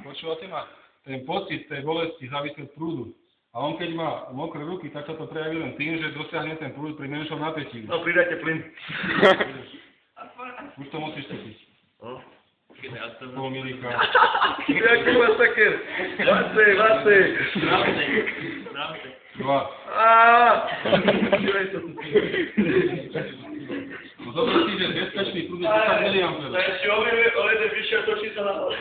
Počúvate ma? Ten pocit tej bolesti závisí od prúdu. A on keď má mokré ruky, tak sa to prejaví len tým, že dosiahne ten prúd pri menšom napätí. No pridajte plyn. Už to musíš cítiť. Pol milíka. Jaký masaker? Vácej. Dva. No zober si, že bezpečný prúd je 10 miliampérov. To je ešte o jeden vyššie točí sa na hlavne.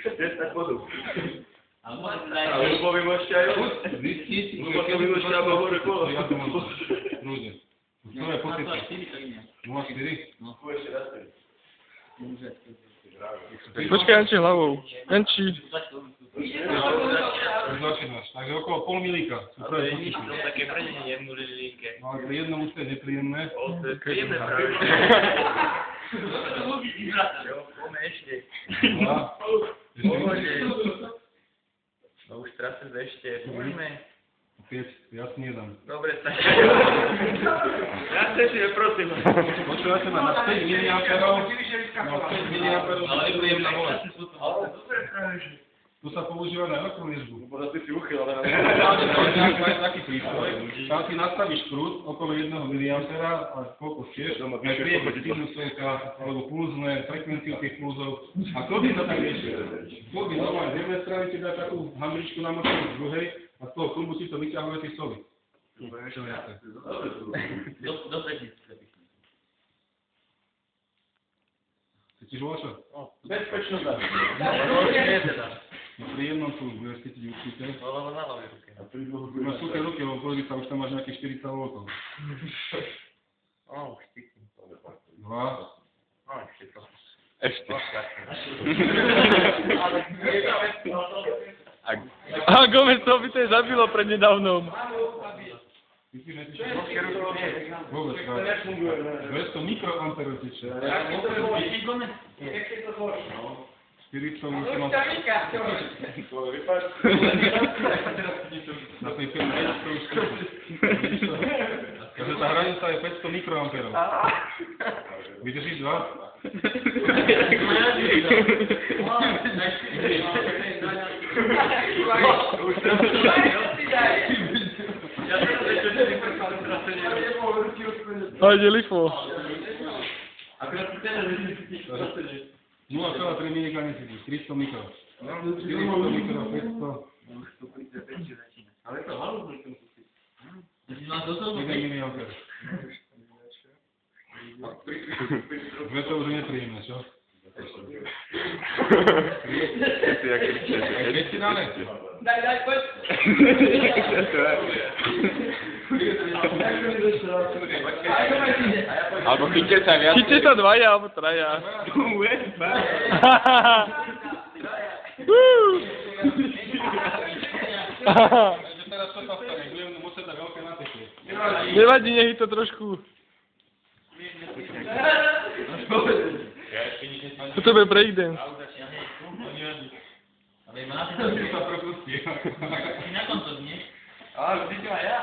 10 bodov. A ľubovi môžete aj zistiť, ľubovi môžete aj hovoriť kolo. Prúde. To je pocit. 0,4? No. Ešte raz. Počkaj, Janči hlavou. Janči. Začínaš. Takže okolo pol milíka. A to je nič, to je také brnenie v linke. No ale pri jednom už to je nepríjemné. To je príjemné práve. Poďme ešte. No už teraz ešte. Poďme. Opäť, ja si nedám. Dobre, tak. Ja chcem, prosím. Počúvate ma na 5 miliampérov. Na 5 miliampérov to je nepríjemná bolesť. Tu sa používa na veľkú liečbu. Možno ty si uchyl, ale... Máš taký prístroj. Tam si nastavíš prúd okolo 1 miliampéra a koľko chceš. Naprieme sinusovka, alebo pulzné, frekvenciu tých pulzov. A kto by to tak riešil? Kto by normálne z jednej strany ti dá takú hambričku namočenú z druhej a z toho klubu si to vyťahuje tie soli. Čo je to? Cítiš voľačo? Bezpečno dá. Pri jednom tu budeš cítiť určite. Alebo na ľavej ruke. Máš suché ruky, lebo pozri sa, už tam máš nejakých 40 voltov. Už cítim. 2. Ešte to. Ešte. Aha, Gomez, to by to je zabilo prednedávnom. Vôbec, 200 mikroamperov teče. 40 musím mať... Na tej 500 už takže tá hranica je 500 mikroamperov. Vydržíš 2? Hajde, lifo. 0,3 milika nesítiš, 300 mikro. 400 mikro, 500. Ale to halú to musí. 1 miliamper. Dve to už je nepríjemné, čo? Keď si dáme? Daj, poď. Alebo chyťte sa viac. Chyťte sa dvaja, alebo traja. Teraz čo sa stane? Budem musieť dať veľké napätie. Nevadí, nech to trošku. To tebe prejdem. Ale má to sa propustí. na konto, nie? Ale vidíte ma ja.